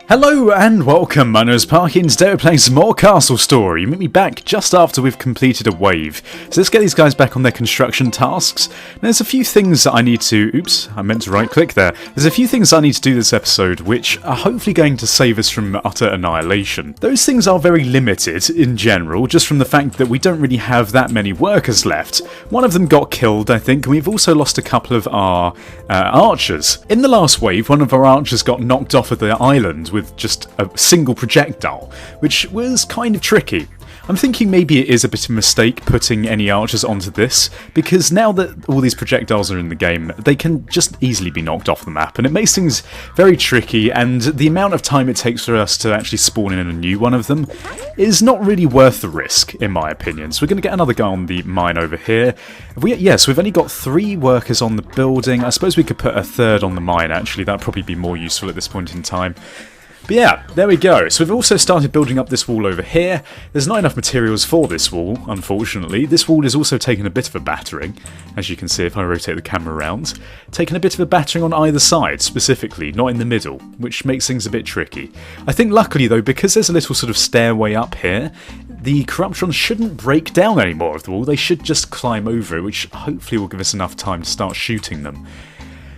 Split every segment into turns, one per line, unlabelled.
Hello and welcome, my name is Parky and today we're playing some more Castle Story. You meet me back just after we've completed a wave. So let's get these guys back on their construction tasks. Now, there's a few things that I need to... Oops, I meant to right click there. There's a few things I need to do this episode which are hopefully going to save us from utter annihilation. Those things are very limited in general, just from the fact that we don't really have that many workers left. One of them got killed, I think, and we've also lost a couple of our archers. In the last wave, one of our archers got knocked off of the island with just a single projectile, which was kind of tricky. I'm thinking maybe it is a bit of a mistake putting any archers onto this, because now that all these projectiles are in the game, they can just easily be knocked off the map, and it makes things very tricky, and the amount of time it takes for us to actually spawn in a new one of them is not really worth the risk, in my opinion. So we're going to get another guy on the mine over here. Yes, we've only got 3 workers on the building. I suppose we could put a third on the mine, actually. That'd probably be more useful at this point in time. But yeah, there we go. So we've also started building up this wall over here. There's not enough materials for this wall, unfortunately. This wall is also taking a bit of a battering, as you can see if I rotate the camera around. Taking a bit of a battering on either side, specifically, not in the middle, which makes things a bit tricky. I think luckily though, because there's a little sort of stairway up here, the corruptrons shouldn't break down any more of the wall. They should just climb over it, which hopefully will give us enough time to start shooting them.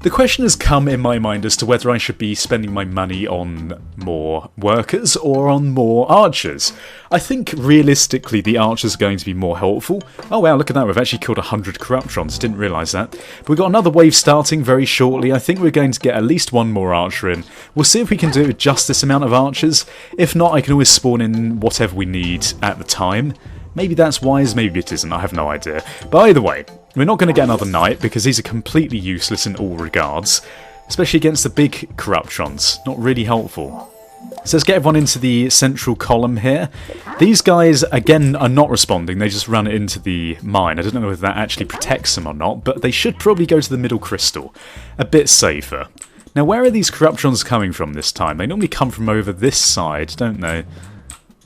The question has come in my mind as to whether I should be spending my money on more workers or on more archers. I think realistically the archers are going to be more helpful. Oh wow, look at that, we've actually killed 100 corruptrons, didn't realise that. But we've got another wave starting very shortly. I think we're going to get at least one more archer in. We'll see if we can do it with just this amount of archers. If not, I can always spawn in whatever we need at the time. Maybe that's wise, maybe it isn't, I have no idea. But either way, we're not going to get another knight because these are completely useless in all regards. Especially against the big corruptrons. Not really helpful. So let's get everyone into the central column here. These guys, again, are not responding. They just run into the mine. I don't know whether that actually protects them or not, but they should probably go to the middle crystal. A bit safer. Now, where are these corruptrons coming from this time? They normally come from over this side, don't they?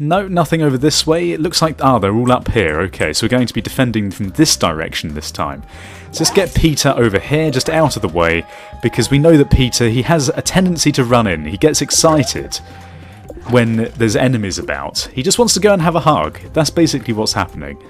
No, nothing over this way. It looks like... they're all up here. Okay, so we're going to be defending from this direction this time. So let's get Peter over here, just out of the way, because we know that Peter, he has a tendency to run in. He gets excited when there's enemies about. He just wants to go and have a hug. That's basically what's happening.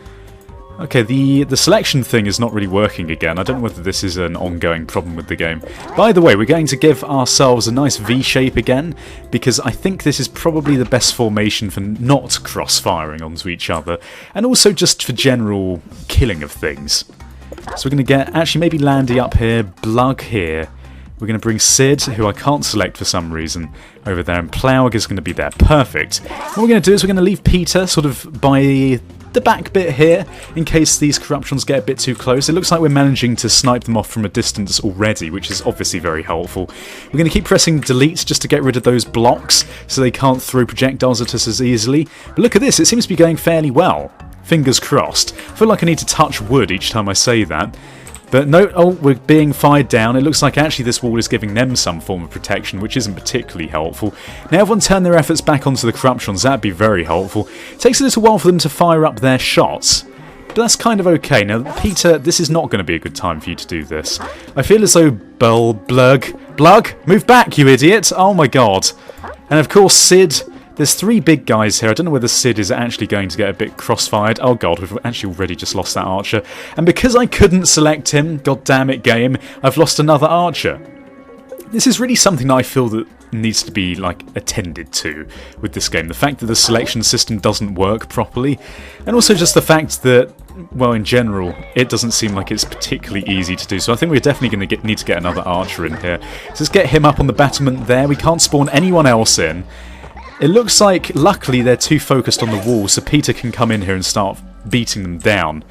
Okay, the selection thing is not really working again. I don't know whether this is an ongoing problem with the game. By the way, we're going to give ourselves a nice V shape again, because I think this is probably the best formation for not cross-firing onto each other, and also just for general killing of things. So we're going to get, actually maybe Landy up here, Blug here. We're going to bring Sid, who I can't select for some reason, over there, and Plough is going to be there. Perfect. What we're going to do is we're going to leave Peter sort of by the back bit here, in case these corruptrons get a bit too close. It looks like we're managing to snipe them off from a distance already, which is obviously very helpful. We're going to keep pressing delete just to get rid of those blocks, so they can't throw projectiles at us as easily. But look at this, it seems to be going fairly well. Fingers crossed. I feel like I need to touch wood each time I say that. But no, oh, we're being fired down. It looks like actually this wall is giving them some form of protection, which isn't particularly helpful. Now everyone turn their efforts back onto the corruptrons, that'd be very helpful. It takes a little while for them to fire up their shots, but that's kind of okay. Now, Peter, this is not going to be a good time for you to do this. I feel as though Blug, move back, you idiot! Oh my god. And of course, Sid. There's 3 big guys here. I don't know whether Sid is actually going to get a bit crossfired. Oh god, we've actually already just lost that archer. And because I couldn't select him, god damn it game, I've lost another archer. This is really something that I feel that needs to be like attended to with this game. The fact that the selection system doesn't work properly, and also just the fact that, well, in general, it doesn't seem like it's particularly easy to do. So I think we're definitely going to need to get another archer in here. So let's get him up on the battlement there. We can't spawn anyone else in. It looks like, luckily, they're too focused on the wall, so Peter can come in here and start beating them down.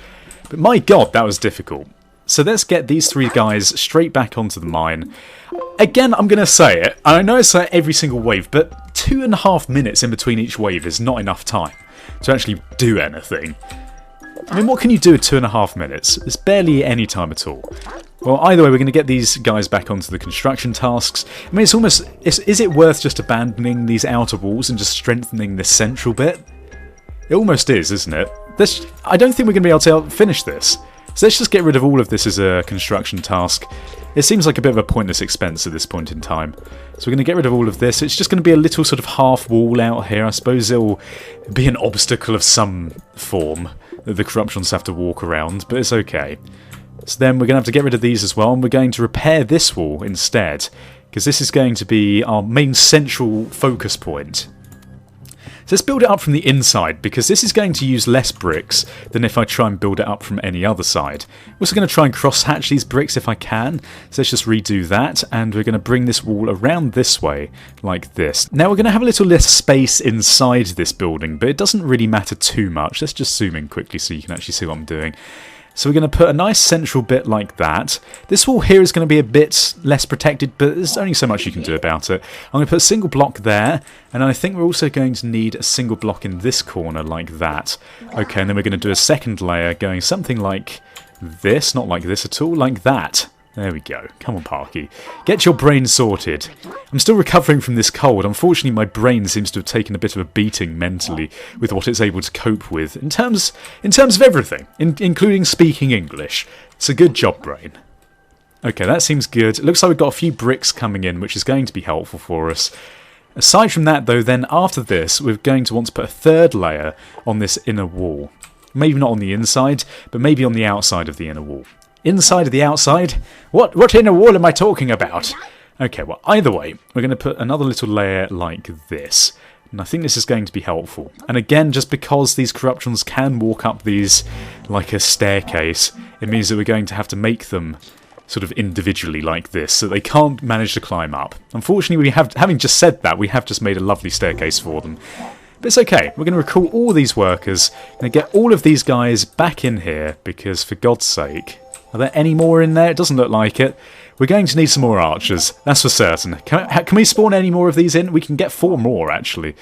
But my god, that was difficult. So let's get these 3 guys straight back onto the mine. Again, I'm going to say it. I know it's like every single wave, but 2.5 minutes in between each wave is not enough time to actually do anything. I mean, what can you do in 2.5 minutes? It's barely any time at all. Well, either way, we're going to get these guys back onto the construction tasks. I mean, it's almost... Is it worth just abandoning these outer walls and just strengthening this central bit? It almost is, isn't it? I don't think we're going to be able to finish this. So let's just get rid of all of this as a construction task. It seems like a bit of a pointless expense at this point in time. So we're going to get rid of all of this. It's just going to be a little sort of half wall out here. I suppose it'll be an obstacle of some form that the corruptrons have to walk around, but it's okay. So then we're going to have to get rid of these as well, and we're going to repair this wall instead, because this is going to be our main central focus point. So let's build it up from the inside, because this is going to use less bricks than if I try and build it up from any other side. I'm also going to try and cross-hatch these bricks if I can, so let's just redo that, and we're going to bring this wall around this way, like this. Now we're going to have a little less space inside this building, but it doesn't really matter too much. Let's just zoom in quickly so you can actually see what I'm doing. So we're going to put a nice central bit like that. This wall here is going to be a bit less protected, but there's only so much you can do about it. I'm going to put a single block there, and I think we're also going to need a single block in this corner like that. Okay, and then we're going to do a second layer going something like this, not like this at all, like that. There we go. Come on, Parky. Get your brain sorted. I'm still recovering from this cold. Unfortunately, my brain seems to have taken a bit of a beating mentally with what it's able to cope with in terms of everything, including speaking English. It's a good job, brain. Okay, that seems good. It looks like we've got a few bricks coming in, which is going to be helpful for us. Aside from that, though, then after this, we're going to want to put a third layer on this inner wall. Maybe not on the inside, but maybe on the outside of the inner wall. Inside of the outside? What inner wall am I talking about? Okay, well, either way, we're going to put another little layer like this. And I think this is going to be helpful. And again, just because these corruptrons can walk up these like a staircase, it means that we're going to have to make them sort of individually like this, so they can't manage to climb up. Unfortunately, having just said that, we have just made a lovely staircase for them. But it's okay, we're going to recall all these workers, and get all of these guys back in here, because for God's sake... Are there any more in there? It doesn't look like it. We're going to need some more archers, that's for certain. Can we spawn any more of these in? We can get 4 more, actually.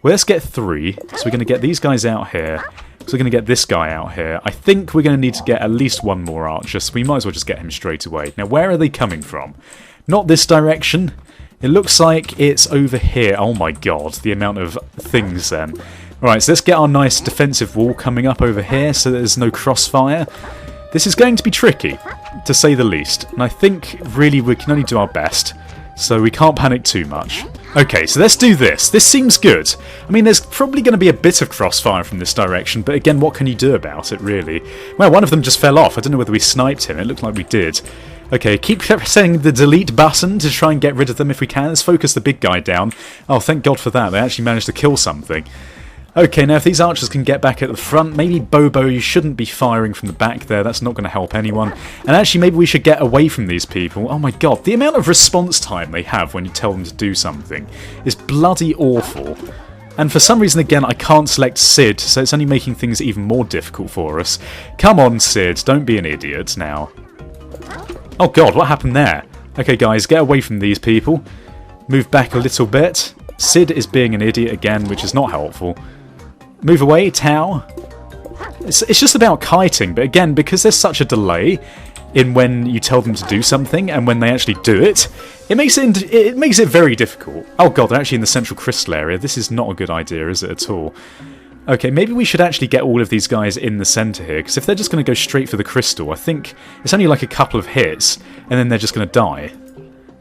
Well, let's get 3. So we're going to get these guys out here. So we're going to get this guy out here. I think we're going to need to get at least 1 more archer, so we might as well just get him straight away. Now, where are they coming from? Not this direction. It looks like it's over here. Oh my god, the amount of things then. Alright, so let's get our nice defensive wall coming up over here so there's no crossfire. This is going to be tricky, to say the least, and I think really we can only do our best, so we can't panic too much. Okay, so let's do this. This seems good. I mean, there's probably going to be a bit of crossfire from this direction, but again, what can you do about it, really? Well, one of them just fell off. I don't know whether we sniped him. It looked like we did. Okay, keep pressing the delete button to try and get rid of them if we can. Let's focus the big guy down. Oh, thank God for that. They actually managed to kill something. Okay, now if these archers can get back at the front, maybe Bobo, you shouldn't be firing from the back there, that's not going to help anyone. And actually maybe we should get away from these people. Oh my god, the amount of response time they have when you tell them to do something is bloody awful. And for some reason again I can't select Sid, so it's only making things even more difficult for us. Come on Sid, don't be an idiot now. Oh god, what happened there? Okay guys, get away from these people. Move back a little bit. Sid is being an idiot again, which is not helpful. Move away, Tau. It's just about kiting, but again, because there's such a delay in when you tell them to do something and when they actually do it, it makes it very difficult. Oh god, they're actually in the central crystal area. This is not a good idea, is it at all? Okay, maybe we should actually get all of these guys in the centre here, because if they're just going to go straight for the crystal, I think it's only like a couple of hits, and then they're just going to die.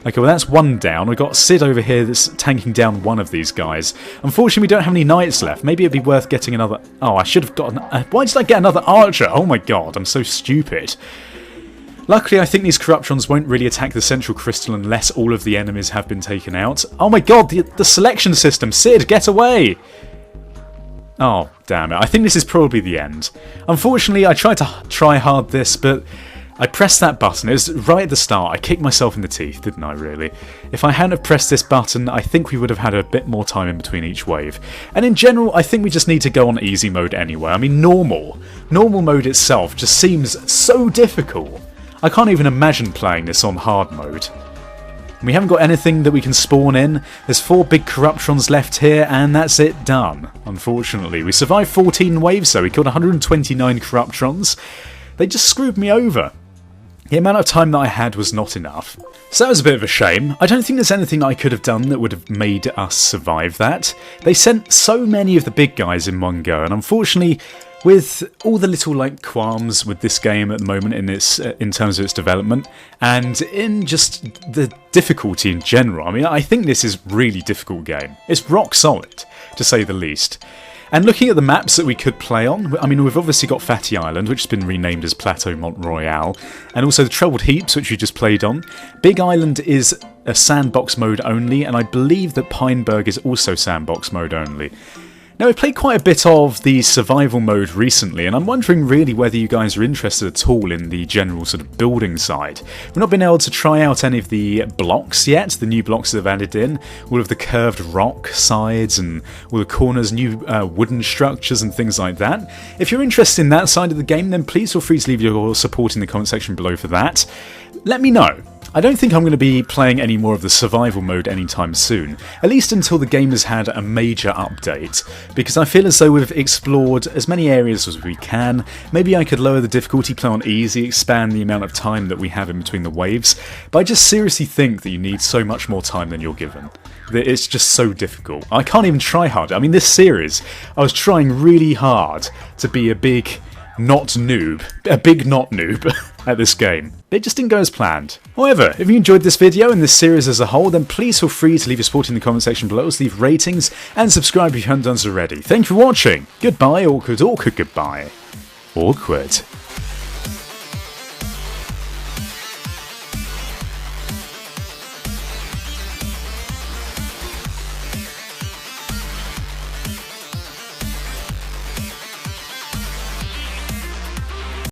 Okay, well that's 1 down. We've got Sid over here that's tanking down one of these guys. Unfortunately, we don't have any knights left. Maybe it'd be worth getting another... Oh, I should have gotten... Why did I get another archer? Oh my god, I'm so stupid. Luckily, I think these corruptrons won't really attack the central crystal unless all of the enemies have been taken out. Oh my god, the selection system! Sid, get away! Oh, damn it. I think this is probably the end. Unfortunately, I tried to try hard this, but... I pressed that button, it was right at the start, I kicked myself in the teeth, didn't I really? If I hadn't have pressed this button, I think we would have had a bit more time in between each wave. And in general, I think we just need to go on easy mode anyway. I mean, normal mode itself just seems so difficult. I can't even imagine playing this on hard mode. We haven't got anything that we can spawn in, there's 4 big corruptrons left here, and that's it done, unfortunately. We survived 14 waves though, we killed 129 corruptrons. They just screwed me over. The amount of time that I had was not enough. So that was a bit of a shame. I don't think there's anything I could have done that would have made us survive that. They sent so many of the big guys in one go, and unfortunately, With all the little like qualms with this game at the moment in terms of its development, and in just the difficulty in general. I mean, I think this is a really difficult game. It's rock solid, to say the least. And looking at the maps that we could play on, I mean, we've obviously got Fatty Island, which has been renamed as Plateau Mont Royal, and also the Troubled Heaps, which we just played on. Big Island is a sandbox mode only, and I believe that Pineberg is also sandbox mode only. Now, we've played quite a bit of the survival mode recently, and I'm wondering really whether you guys are interested at all in the general sort of building side. We've not been able to try out any of the blocks yet, the new blocks that they've added in, all of the curved rock sides and all the corners, new wooden structures and things like that. If you're interested in that side of the game, then please feel free to leave your support in the comment section below for that. Let me know. I don't think I'm going to be playing any more of the survival mode anytime soon, at least until the game has had a major update, because I feel as though we've explored as many areas as we can. Maybe I could lower the difficulty, play on easy, expand the amount of time that we have in between the waves, but I just seriously think that you need so much more time than you're given. It's just so difficult. I can't even try hard. I mean, this series, I was trying really hard to be a big not noob at this game. It just didn't go as planned. However, if you enjoyed this video and this series as a whole, then please feel free to leave your support in the comment section below, so leave ratings and subscribe if you haven't done so already. Thank you for watching. Goodbye, awkward, goodbye. Awkward.